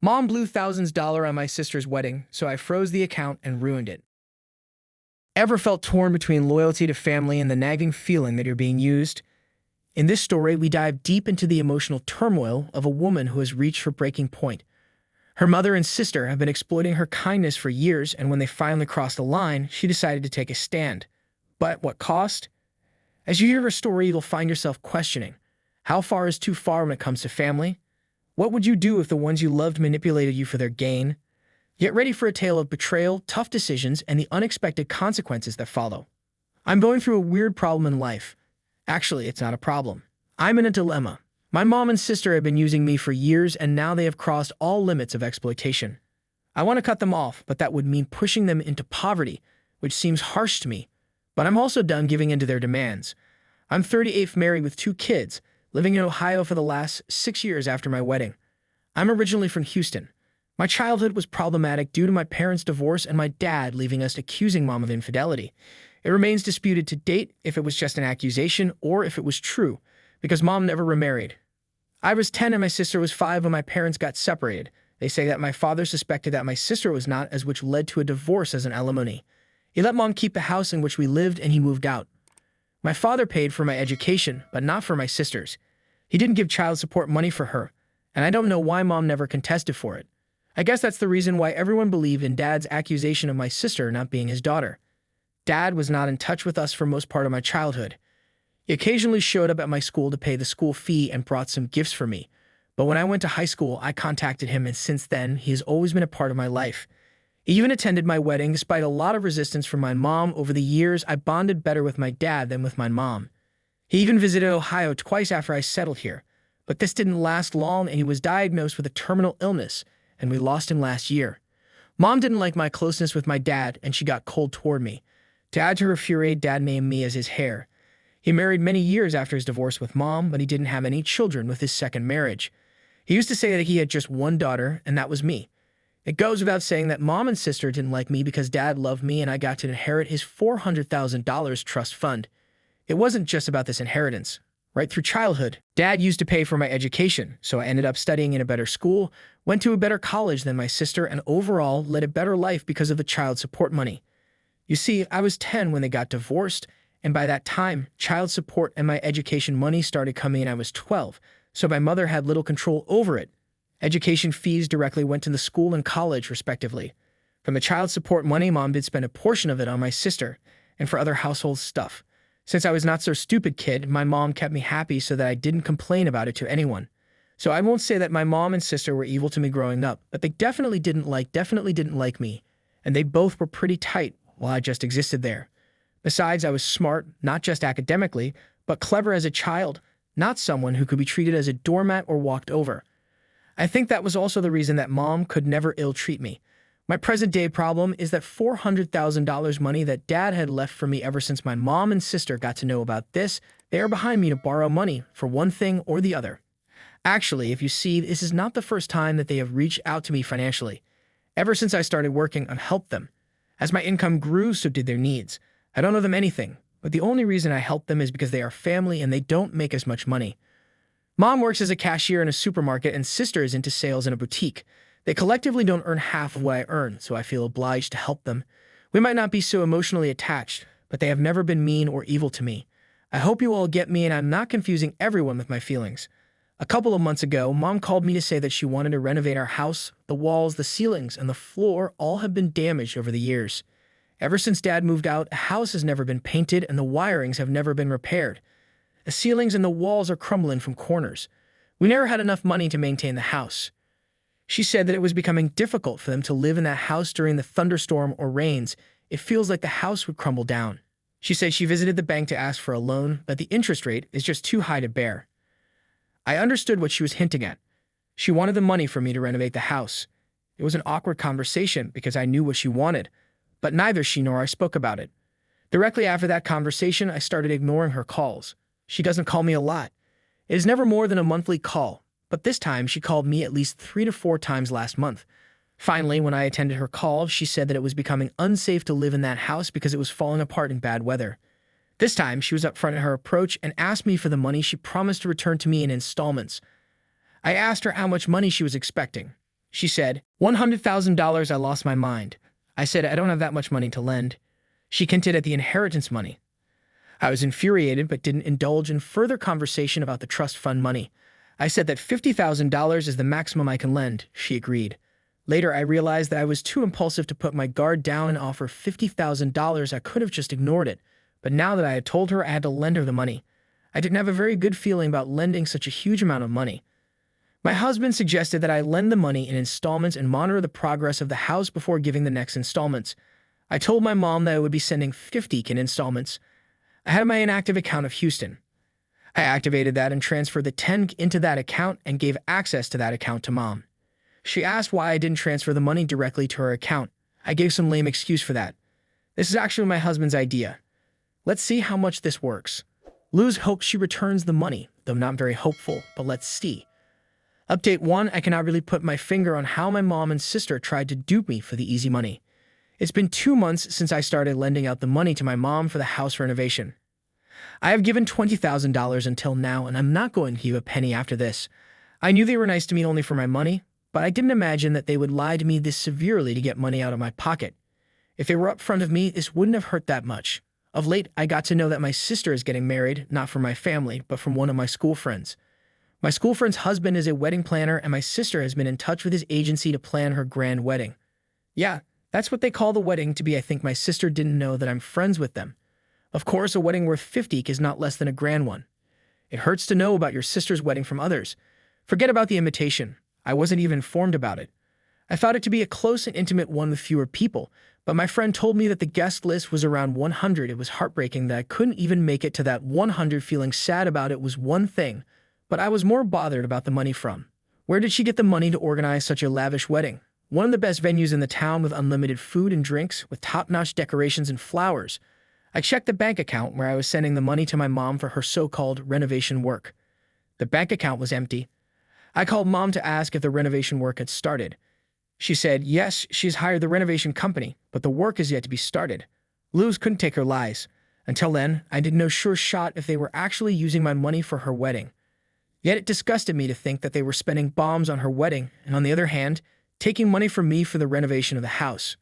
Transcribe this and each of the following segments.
Mom blew thousands on my sister's wedding, so I froze the account and ruined it. Ever felt torn between loyalty to family and the nagging feeling that you're being used? In this story, we dive deep into the emotional turmoil of a woman who has reached her breaking point. Her mother and sister have been exploiting her kindness for years, and when they finally crossed the line, she decided to take a stand. But at what cost? As you hear her story, you'll find yourself questioning, how far is too far when it comes to family? What would you do if the ones you loved manipulated you for their gain? Get ready for a tale of betrayal, tough decisions, and the unexpected consequences that follow. I'm going through a weird problem in life. Actually, it's not a problem. I'm in a dilemma. My mom and sister have been using me for years, and now they have crossed all limits of exploitation. I want to cut them off, but that would mean pushing them into poverty, which seems harsh to me. But I'm also done giving in to their demands. I'm 38th, married with 2 kids, living in Ohio for the last 6 years after my wedding. I'm originally from Houston. My childhood was problematic due to my parents' divorce and my dad leaving us, accusing mom of infidelity. It remains disputed to date if it was just an accusation or if it was true, because mom never remarried. I was 10 and my sister was 5 when my parents got separated. They say that my father suspected that my sister was not, as which led to a divorce as an alimony. He let mom keep the house in which we lived and he moved out. My father paid for my education, but not for my sister's. He didn't give child support money for her, and I don't know why mom never contested for it. I guess that's the reason why everyone believed in dad's accusation of my sister not being his daughter. Dad was not in touch with us for most part of my childhood. He occasionally showed up at my school to pay the school fee and brought some gifts for me. But when I went to high school, I contacted him, and since then, he has always been a part of my life. He even attended my wedding. Despite a lot of resistance from my mom over the years, I bonded better with my dad than with my mom. He even visited Ohio twice after I settled here. But this didn't last long, and he was diagnosed with a terminal illness, and we lost him last year. Mom didn't like my closeness with my dad, and she got cold toward me. To add to her fury, dad named me as his heir. He married many years after his divorce with mom, but he didn't have any children with his second marriage. He used to say that he had just one daughter, and that was me. It goes without saying that mom and sister didn't like me because dad loved me and I got to inherit his $400,000 trust fund. It wasn't just about this inheritance. Right through childhood, dad used to pay for my education, so I ended up studying in a better school, went to a better college than my sister, and overall led a better life because of the child support money. You see, I was 10 when they got divorced, and by that time, child support and my education money started coming in. I was 12, so my mother had little control over it. Education fees directly went to the school and college, respectively. From the child support money, mom did spend a portion of it on my sister and for other household stuff. Since I was not so stupid kid, my mom kept me happy so that I didn't complain about it to anyone. So I won't say that my mom and sister were evil to me growing up, but they definitely didn't like me, and they both were pretty tight while I just existed there. Besides, I was smart, not just academically, but clever as a child, not someone who could be treated as a doormat or walked over. I think that was also the reason that mom could never ill-treat me. My present-day problem is that $400,000 money that dad had left for me ever since my mom and sister got to know about this, they are behind me to borrow money for one thing or the other. Actually, if you see, this is not the first time that they have reached out to me financially. Ever since I started working, I've helped them. As my income grew, so did their needs. I don't owe them anything, but the only reason I help them is because they are family and they don't make as much money. Mom works as a cashier in a supermarket and sister is into sales in a boutique. They collectively don't earn half of what I earn, so I feel obliged to help them. We might not be so emotionally attached, but they have never been mean or evil to me. I hope you all get me and I'm not confusing everyone with my feelings. A couple of months ago, mom called me to say that she wanted to renovate our house. The walls, the ceilings, and the floor all have been damaged over the years. Ever since dad moved out, the house has never been painted and the wirings have never been repaired. The ceilings and the walls are crumbling from corners. We never had enough money to maintain the house. She said that it was becoming difficult for them to live in that house during the thunderstorm or rains. It feels like the house would crumble down. She said she visited the bank to ask for a loan, but the interest rate is just too high to bear. I understood what she was hinting at. She wanted the money for me to renovate the house. It was an awkward conversation because I knew what she wanted, but neither she nor I spoke about it. Directly after that conversation, I started ignoring her calls. She doesn't call me a lot. It is never more than a monthly call, but this time she called me at least 3 to 4 times last month. Finally, when I attended her call, she said that it was becoming unsafe to live in that house because it was falling apart in bad weather. This time, she was upfront in her approach and asked me for the money she promised to return to me in installments. I asked her how much money she was expecting. She said, $100,000. I lost my mind. I said, I don't have that much money to lend. She hinted at the inheritance money. I was infuriated but didn't indulge in further conversation about the trust fund money. I said that $50,000 is the maximum I can lend. She agreed. Later, I realized that I was too impulsive to put my guard down and offer $50,000. I could have just ignored it. But now that I had told her I had to lend her the money, I didn't have a very good feeling about lending such a huge amount of money. My husband suggested that I lend the money in installments and monitor the progress of the house before giving the next installments. I told my mom that I would be sending $50,000 in installments. I had my inactive account of Houston. I activated that and transferred the $10,000 into that account and gave access to that account to Mom. She asked why I didn't transfer the money directly to her account. I gave some lame excuse for that. This is actually my husband's idea. Let's see how much this works. Luz hopes she returns the money, though not very hopeful, but let's see. Update 1. I cannot really put my finger on how my mom and sister tried to dupe me for the easy money. It's been 2 months since I started lending out the money to my mom for the house renovation. I have given $20,000 until now, and I'm not going to give a penny after this. I knew they were nice to me only for my money, but I didn't imagine that they would lie to me this severely to get money out of my pocket. If they were up front of me, this wouldn't have hurt that much. Of late, I got to know that my sister is getting married, not from my family, but from one of my school friends. My school friend's husband is a wedding planner, and my sister has been in touch with his agency to plan her grand wedding. Yeah, that's what they call the wedding to be. I think my sister didn't know that I'm friends with them. Of course, a wedding worth $50,000 is not less than a grand one. It hurts to know about your sister's wedding from others. Forget about the invitation. I wasn't even informed about it. I thought it to be a close and intimate one with fewer people, but my friend told me that the guest list was around 100. It was heartbreaking that I couldn't even make it to that 100. Feeling sad about it was one thing, but I was more bothered about the money from. Where did she get the money to organize such a lavish wedding? One of the best venues in the town with unlimited food and drinks, with top-notch decorations and flowers. I checked the bank account where I was sending the money to my mom for her so-called renovation work. The bank account was empty. I called Mom to ask if the renovation work had started. She said, yes, she's hired the renovation company, but the work is yet to be started. Luz couldn't take her lies. Until then, I did no sure shot if they were actually using my money for her wedding. Yet it disgusted me to think that they were spending bombs on her wedding, and on the other hand, taking money from me for the renovation of the house.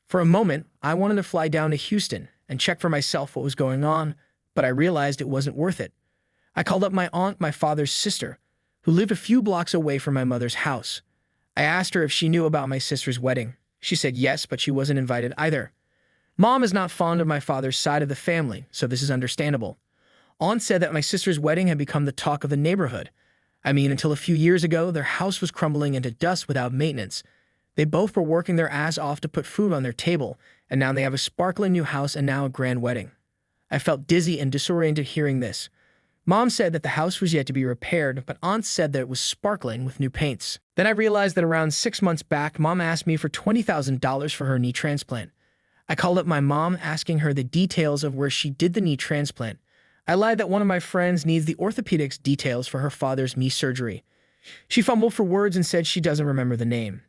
For a moment, I wanted to fly down to Houston and check for myself what was going on, but I realized it wasn't worth it. I called up my aunt, my father's sister, who lived a few blocks away from my mother's house. I asked her if she knew about my sister's wedding. She said yes, but she wasn't invited either. Mom is not fond of my father's side of the family, so this is understandable. Aunt said that my sister's wedding had become the talk of the neighborhood. I mean, until a few years ago, their house was crumbling into dust without maintenance. They both were working their ass off to put food on their table, and now they have a sparkling new house and now a grand wedding. I felt dizzy and disoriented hearing this. Mom said that the house was yet to be repaired, but Aunt said that it was sparkling with new paints. Then I realized that around 6 months back, Mom asked me for $20,000 for her knee transplant. I called up my mom, asking her the details of where she did the knee transplant. I lied that one of my friends needs the orthopedics details for her father's knee surgery. She fumbled for words and said she doesn't remember the name.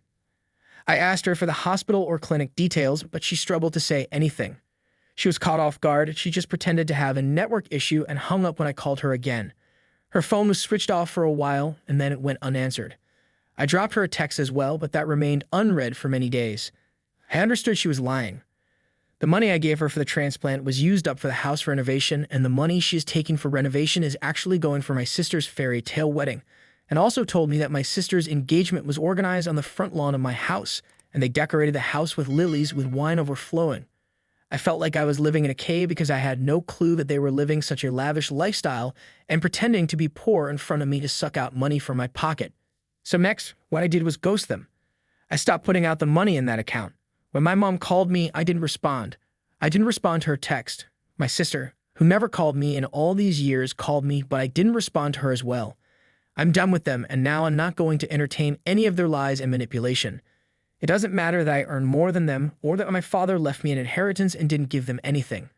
I asked her for the hospital or clinic details, but she struggled to say anything. She was caught off guard. She just pretended to have a network issue and hung up when I called her again. Her phone was switched off for a while, and then it went unanswered. I dropped her a text as well, but that remained unread for many days. I understood she was lying. The money I gave her for the transplant was used up for the house renovation, and the money she is taking for renovation is actually going for my sister's fairy tale wedding, and also told me that my sister's engagement was organized on the front lawn of my house, and they decorated the house with lilies with wine overflowing. I felt like I was living in a cave because I had no clue that they were living such a lavish lifestyle and pretending to be poor in front of me to suck out money from my pocket. So next, what I did was ghost them. I stopped putting out the money in that account. When my mom called me, I didn't respond. I didn't respond to her text. My sister, who never called me in all these years, called me, but I didn't respond to her as well. I'm done with them, and now I'm not going to entertain any of their lies and manipulation. It doesn't matter that I earn more than them or that my father left me an inheritance and didn't give them anything.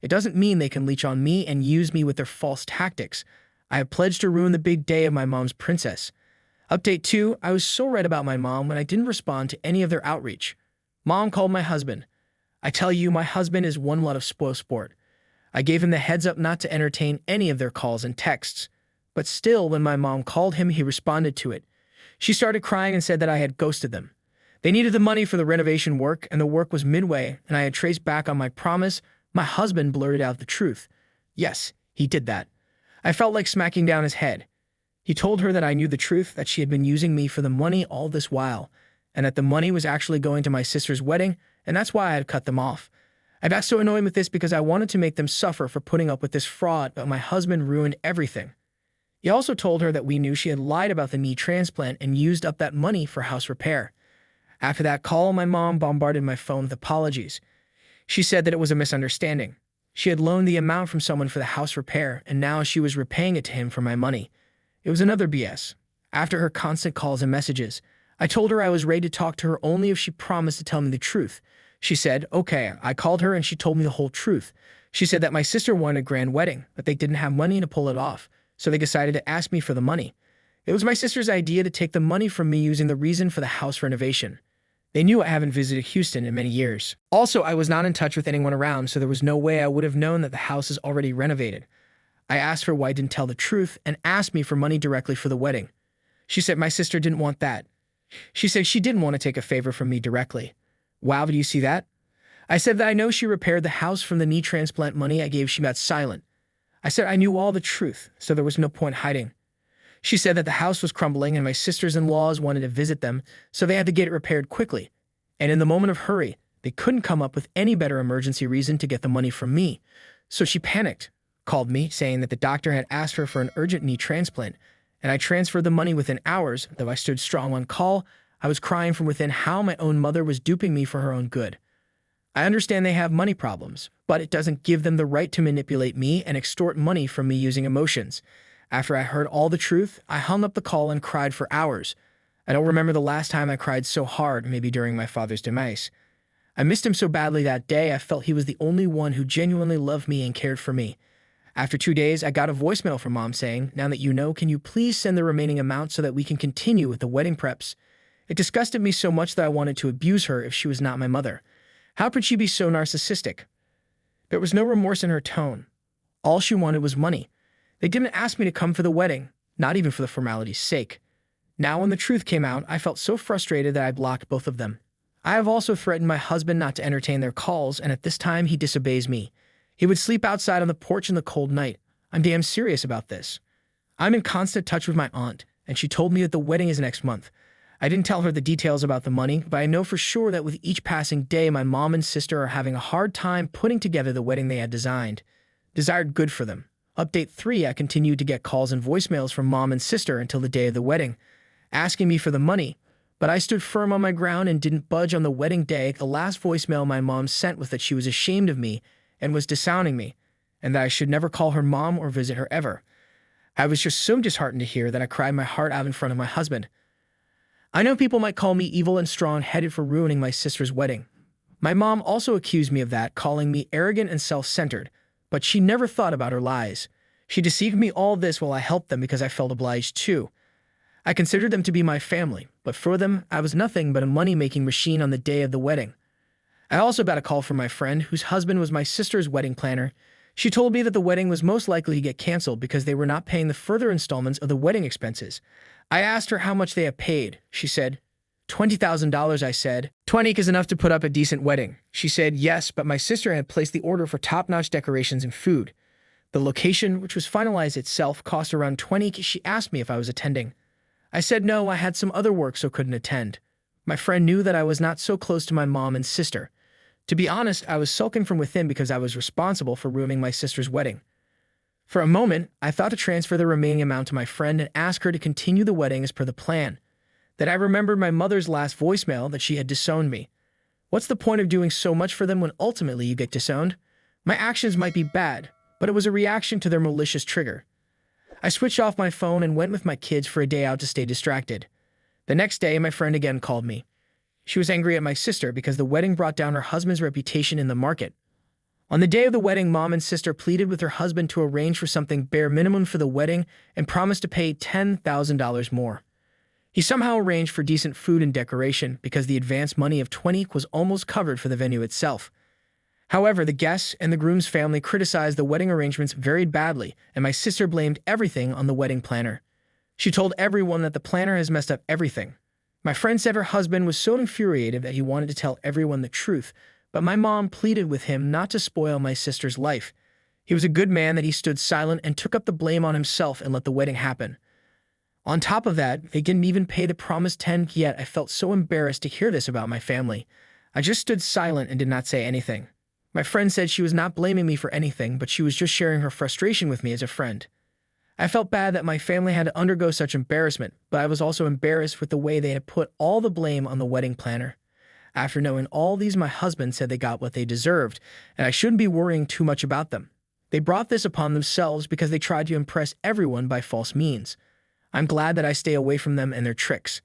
It doesn't mean they can leech on me and use me with their false tactics. I have pledged to ruin the big day of my mom's princess. Update 2, I was so red about my mom when I didn't respond to any of their outreach. Mom called my husband. I tell you, my husband is one lot of spoil sport. I gave him the heads up not to entertain any of their calls and texts. But still, when my mom called him, he responded to it. She started crying and said that I had ghosted them. They needed the money for the renovation work, and the work was midway, and I had traced back on my promise. My husband blurted out the truth. Yes, he did that. I felt like smacking down his head. He told her that I knew the truth, that she had been using me for the money all this while, and that the money was actually going to my sister's wedding, and that's why I had cut them off. I got so annoyed with this because I wanted to make them suffer for putting up with this fraud, but my husband ruined everything. He also told her that we knew she had lied about the knee transplant and used up that money for house repair. After that call, my mom bombarded my phone with apologies. She said that it was a misunderstanding. She had loaned the amount from someone for the house repair, and now she was repaying it to him for my money. It was another BS. After her constant calls and messages, I told her I was ready to talk to her only if she promised to tell me the truth. She said, okay. I called her and she told me the whole truth. She said that my sister wanted a grand wedding, but they didn't have money to pull it off, so they decided to ask me for the money. It was my sister's idea to take the money from me using the reason for the house renovation. They knew I haven't visited Houston in many years. Also, I was not in touch with anyone around, so there was no way I would have known that the house is already renovated. I asked her why I didn't tell the truth and asked me for money directly for the wedding. She said my sister didn't want that. She said she didn't want to take a favor from me directly. Wow, do you see that? I said that I know she repaired the house from the knee transplant money I gave. She got silent. I said I knew all the truth, so there was no point hiding. She said that the house was crumbling and my sisters-in-laws wanted to visit them, so they had to get it repaired quickly. And in the moment of hurry, they couldn't come up with any better emergency reason to get the money from me. So she panicked, called me, saying that the doctor had asked her for an urgent knee transplant, and I transferred the money within hours. Though I stood strong on call, I was crying from within how my own mother was duping me for her own good. I understand they have money problems, but it doesn't give them the right to manipulate me and extort money from me using emotions. After I heard all the truth, I hung up the call and cried for hours. I don't remember the last time I cried so hard, maybe during my father's demise. I missed him so badly that day. I felt he was the only one who genuinely loved me and cared for me. After 2 days, I got a voicemail from Mom saying, now that you know, can you please send the remaining amount so that we can continue with the wedding preps? It disgusted me so much that I wanted to abuse her if she was not my mother. How could she be so narcissistic? There was no remorse in her tone. All she wanted was money. They didn't ask me to come for the wedding, not even for the formality's sake. Now when the truth came out, I felt so frustrated that I blocked both of them. I have also threatened my husband not to entertain their calls, and at this time he disobeys me. He would sleep outside on the porch in the cold night. I'm damn serious about this. I'm in constant touch with my aunt, and she told me that the wedding is next month. I didn't tell her the details about the money, but I know for sure that with each passing day, my mom and sister are having a hard time putting together the wedding they had desired good for them. Update 3, I continued to get calls and voicemails from mom and sister until the day of the wedding, asking me for the money, but I stood firm on my ground and didn't budge on the wedding day. The last voicemail my mom sent was that she was ashamed of me and was disowning me, and that I should never call her mom or visit her ever. I was just so disheartened to hear that I cried my heart out in front of my husband. I know people might call me evil and strong-headed for ruining my sister's wedding. My mom also accused me of that, calling me arrogant and self-centered, but she never thought about her lies. She deceived me all this while I helped them because I felt obliged to. I considered them to be my family, but for them, I was nothing but a money-making machine on the day of the wedding. I also got a call from my friend, whose husband was my sister's wedding planner. She told me that the wedding was most likely to get canceled because they were not paying the further installments of the wedding expenses. I asked her how much they had paid. She said, $20,000. I said, 20 is enough to put up a decent wedding. She said, yes, but my sister had placed the order for top-notch decorations and food. The location, which was finalized itself, cost around 20. She asked me if I was attending. I said no, I had some other work so couldn't attend. My friend knew that I was not so close to my mom and sister. To be honest, I was sulking from within because I was responsible for ruining my sister's wedding. For a moment, I thought to transfer the remaining amount to my friend and ask her to continue the wedding as per the plan. Then I remembered my mother's last voicemail that she had disowned me. What's the point of doing so much for them when ultimately you get disowned? My actions might be bad, but it was a reaction to their malicious trigger. I switched off my phone and went with my kids for a day out to stay distracted. The next day, my friend again called me. She was angry at my sister because the wedding brought down her husband's reputation in the market. On the day of the wedding, mom and sister pleaded with her husband to arrange for something bare minimum for the wedding and promised to pay $10,000 more. He somehow arranged for decent food and decoration because the advance money of 20 was almost covered for the venue itself. However, the guests and the groom's family criticized the wedding arrangements very badly, and my sister blamed everything on the wedding planner. She told everyone that the planner has messed up everything. My friend said her husband was so infuriated that he wanted to tell everyone the truth, but my mom pleaded with him not to spoil my sister's life. He was a good man that he stood silent and took up the blame on himself and let the wedding happen. On top of that, they didn't even pay the promised 10K yet. I felt so embarrassed to hear this about my family. I just stood silent and did not say anything. My friend said she was not blaming me for anything, but she was just sharing her frustration with me as a friend. I felt bad that my family had to undergo such embarrassment, but I was also embarrassed with the way they had put all the blame on the wedding planner. After knowing all these, my husband said they got what they deserved, and I shouldn't be worrying too much about them. They brought this upon themselves because they tried to impress everyone by false means. I'm glad that I stay away from them and their tricks.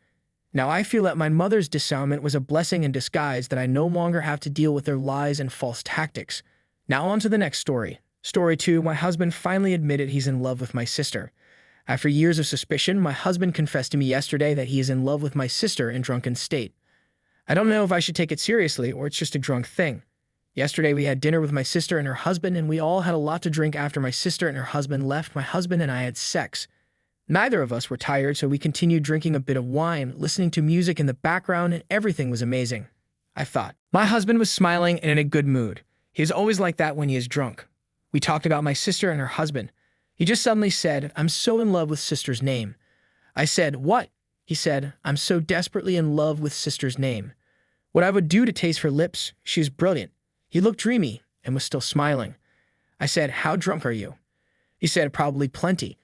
Now I feel that my mother's disarmament was a blessing in disguise, that I no longer have to deal with their lies and false tactics. Now on to the next story. Story 2, my husband finally admitted he's in love with my sister. After years of suspicion, my husband confessed to me yesterday that he is in love with my sister in drunken state. I don't know if I should take it seriously or it's just a drunk thing. Yesterday we had dinner with my sister and her husband, and we all had a lot to drink. After my sister and her husband left, my husband and I had sex. Neither of us were tired, so we continued drinking a bit of wine, listening to music in the background, and everything was amazing. I thought. My husband was smiling and in a good mood. He is always like that when he is drunk. We talked about my sister and her husband. He just suddenly said, "I'm so in love with sister's name." I said, "What?" He said, "I'm so desperately in love with sister's name. What I would do to taste her lips. She is brilliant." He looked dreamy and was still smiling. I said, "How drunk are you?" He said, "Probably plenty."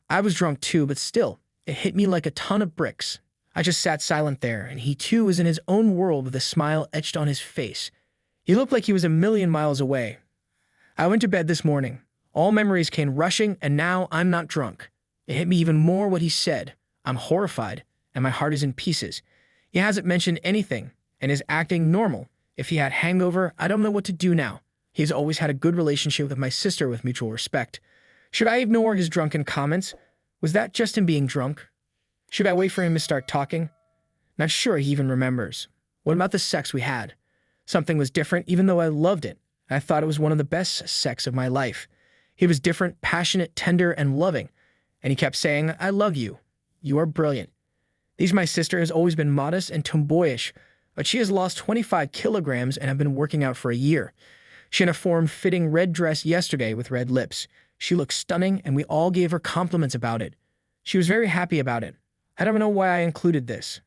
I was drunk too, but still, it hit me like a ton of bricks. I just sat silent there, and he too was in his own world with a smile etched on his face. He looked like he was a million miles away. I went to bed this morning. All memories came rushing, and now I'm not drunk. It hit me even more what he said. I'm horrified, and my heart is in pieces. He hasn't mentioned anything, and is acting normal. If he had hangover, I don't know what to do now. He's always had a good relationship with my sister with mutual respect. Should I ignore his drunken comments? Was that just him being drunk? Should I wait for him to start talking? Not sure he even remembers. What about the sex we had? Something was different, even though I loved it. I thought it was one of the best sex of my life. He was different, passionate, tender, and loving. And he kept saying, "I love you. You are brilliant." My sister has always been modest and tomboyish, but she has lost 25 kilograms and have been working out for a year. She had a form-fitting red dress yesterday with red lips. She looked stunning, and we all gave her compliments about it. She was very happy about it. I don't know why I included this.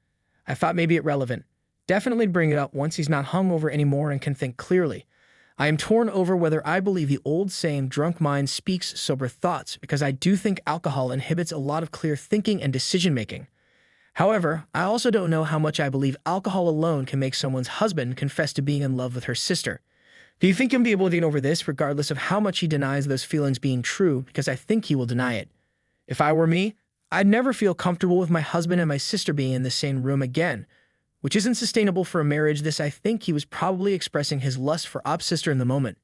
I thought maybe it relevant. Definitely bring it up once he's not hungover anymore and can think clearly. I am torn over whether I believe the old saying, drunk mind speaks sober thoughts, because I do think alcohol inhibits a lot of clear thinking and decision-making. However, I also don't know how much I believe alcohol alone can make someone's husband confess to being in love with her sister. Do you think he'll be able to get over this regardless of how much he denies those feelings being true? Because I think he will deny it. If I were me, I'd never feel comfortable with my husband and my sister being in the same room again, which isn't sustainable for a marriage. I think he was probably expressing his lust for Op's sister in the moment.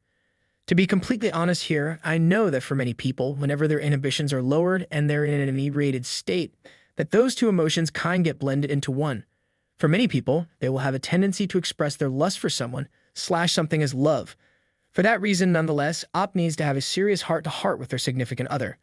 To be completely honest here, I know that for many people, whenever their inhibitions are lowered and they're in an inebriated state, that those two emotions kind get blended into one. For many people, they will have a tendency to express their lust for someone / something as love. For that reason, nonetheless, Op needs to have a serious heart-to-heart with their significant other.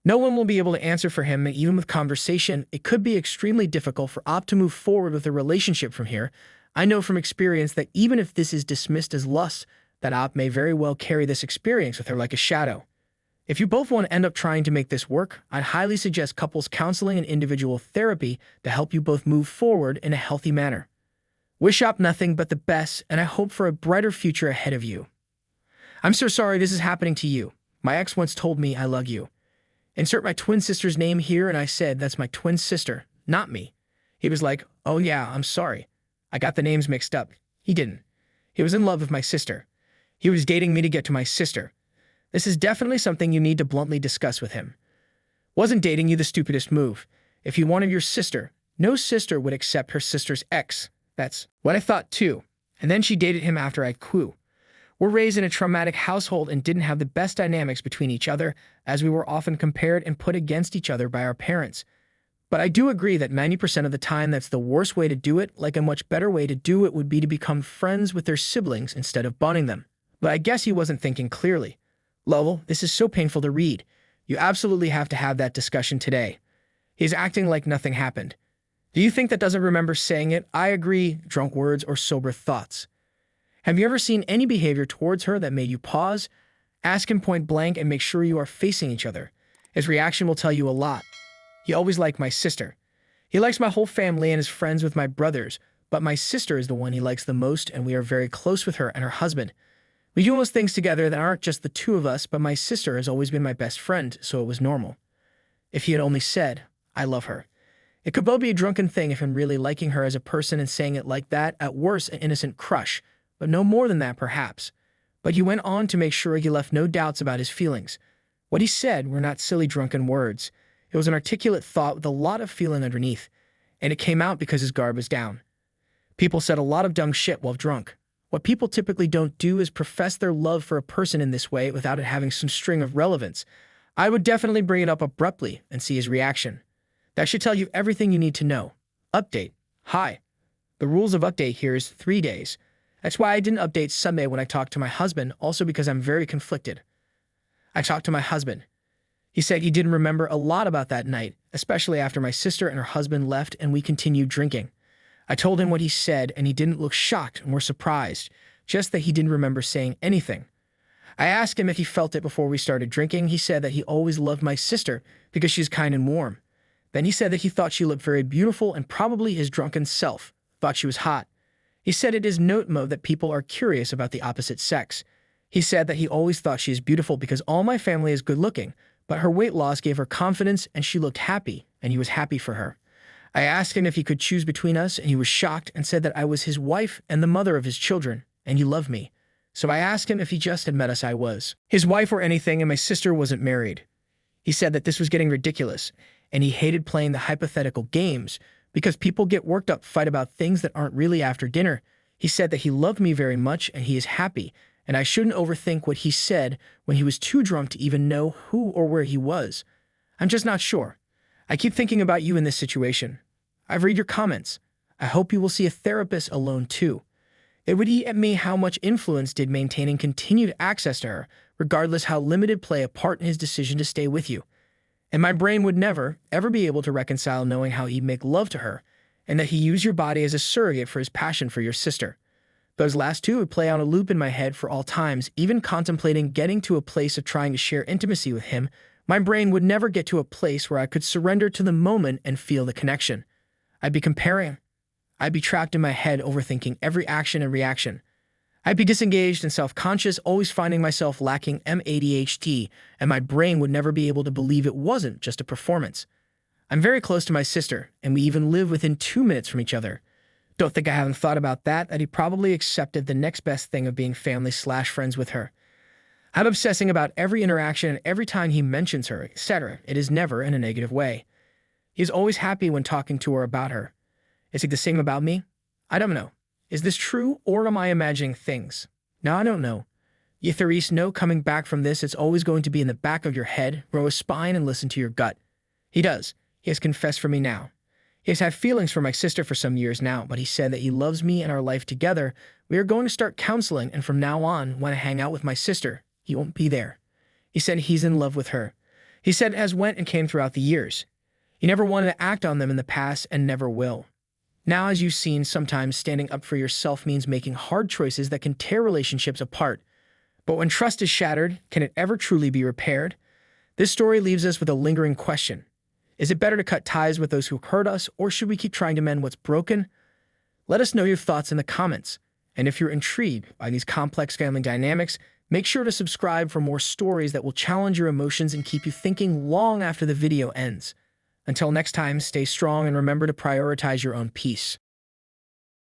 No one will be able to answer for him, and even with conversation, it could be extremely difficult for Op to move forward with a relationship from here. I know from experience that even if this is dismissed as lust, that Op may very well carry this experience with her like a shadow. If you both want to end up trying to make this work, I'd highly suggest couples counseling and individual therapy to help you both move forward in a healthy manner. Wish Op nothing but the best, and I hope for a brighter future ahead of you. I'm so sorry this is happening to you. My ex once told me I love you. Insert my twin sister's name here, and I said that's my twin sister, not me. He was like, "Oh yeah, I'm sorry. I got the names mixed up." He didn't. He was in love with my sister. He was dating me to get to my sister. This is definitely something you need to bluntly discuss with him. Wasn't dating you the stupidest move? If you wanted your sister, no sister would accept her sister's ex. That's what I thought too. And then she dated him after I quit. We're raised in a traumatic household and didn't have the best dynamics between each other, as we were often compared and put against each other by our parents. But I do agree that 90% of the time that's the worst way to do it. Like a much better way to do it would be to become friends with their siblings instead of bonding them. But I guess he wasn't thinking clearly. Lovell, this is so painful to read. You absolutely have to have that discussion today. He's acting like nothing happened. Do you think that doesn't remember saying it? I agree, drunk words or sober thoughts. Have you ever seen any behavior towards her that made you pause? Ask him point blank and make sure you are facing each other. His reaction will tell you a lot. He always liked my sister. He likes my whole family and is friends with my brothers, but my sister is the one he likes the most, and we are very close with her and her husband. We do almost things together that aren't just the two of us, but my sister has always been my best friend, so it was normal. If he had only said, I love her. It could both be a drunken thing if him really liking her as a person and saying it like that, at worst an innocent crush, but no more than that perhaps. But he went on to make sure he left no doubts about his feelings. What he said were not silly drunken words. It was an articulate thought with a lot of feeling underneath, and it came out because his guard was down. People said a lot of dumb shit while drunk. What people typically don't do is profess their love for a person in this way without it having some string of relevance. I would definitely bring it up abruptly and see his reaction. That should tell you everything you need to know. Update. Hi. The rules of update here is 3 days. That's why I didn't update Sunday when I talked to my husband, also because I'm very conflicted. I talked to my husband. He said he didn't remember a lot about that night, especially after my sister and her husband left and we continued drinking. I told him what he said and he didn't look shocked or surprised, just that he didn't remember saying anything. I asked him if he felt it before we started drinking. He said that he always loved my sister because she's kind and warm. Then he said that he thought she looked very beautiful and probably his drunken self thought she was hot. He said it is noteworthy that people are curious about the opposite sex. He said that he always thought she is beautiful because all my family is good looking, but her weight loss gave her confidence and she looked happy, and he was happy for her. I asked him if he could choose between us, and he was shocked and said that I was his wife and the mother of his children, and he loved me. So I asked him if he just had met us. I was his wife or anything, and my sister wasn't married. He said that this was getting ridiculous, and he hated playing the hypothetical games because people get worked up, fight about things that aren't really after dinner. He said that he loved me very much and he is happy, and I shouldn't overthink what he said when he was too drunk to even know who or where he was. I'm just not sure. I keep thinking about you in this situation. I've read your comments. I hope you will see a therapist alone too. It would eat at me how much influence did maintaining continued access to her, regardless how limited, play a part in his decision to stay with you. And my brain would never, ever be able to reconcile knowing how he'd make love to her, and that he used your body as a surrogate for his passion for your sister. Those last two would play on a loop in my head for all times, even contemplating getting to a place of trying to share intimacy with him. My brain would never get to a place where I could surrender to the moment and feel the connection. I'd be comparing. I'd be trapped in my head overthinking every action and reaction. I'd be disengaged and self-conscious, always finding myself lacking ADHD, and my brain would never be able to believe it wasn't just a performance. I'm very close to my sister, and we even live within 2 minutes from each other. Don't think I haven't thought about that he probably accepted the next best thing of being family/friends with her. I'm obsessing about every interaction and every time he mentions her, etc. It is never in a negative way. He's always happy when talking to her about her. Is he the same about me? I don't know. Is this true, or am I imagining things? No, I don't know. You Therese know coming back from this, it's always going to be in the back of your head, grow a spine and listen to your gut. He does. He has confessed for me now. He has had feelings for my sister for some years now, but he said that he loves me and our life together. We are going to start counseling, and from now on, when I hang out with my sister, he won't be there. He said he's in love with her. He said it has went and came throughout the years. He never wanted to act on them in the past and never will. Now, as you've seen, sometimes standing up for yourself means making hard choices that can tear relationships apart. But when trust is shattered, can it ever truly be repaired? This story leaves us with a lingering question. Is it better to cut ties with those who hurt us, or should we keep trying to mend what's broken? Let us know your thoughts in the comments. And if you're intrigued by these complex family dynamics, make sure to subscribe for more stories that will challenge your emotions and keep you thinking long after the video ends. Until next time, stay strong and remember to prioritize your own peace.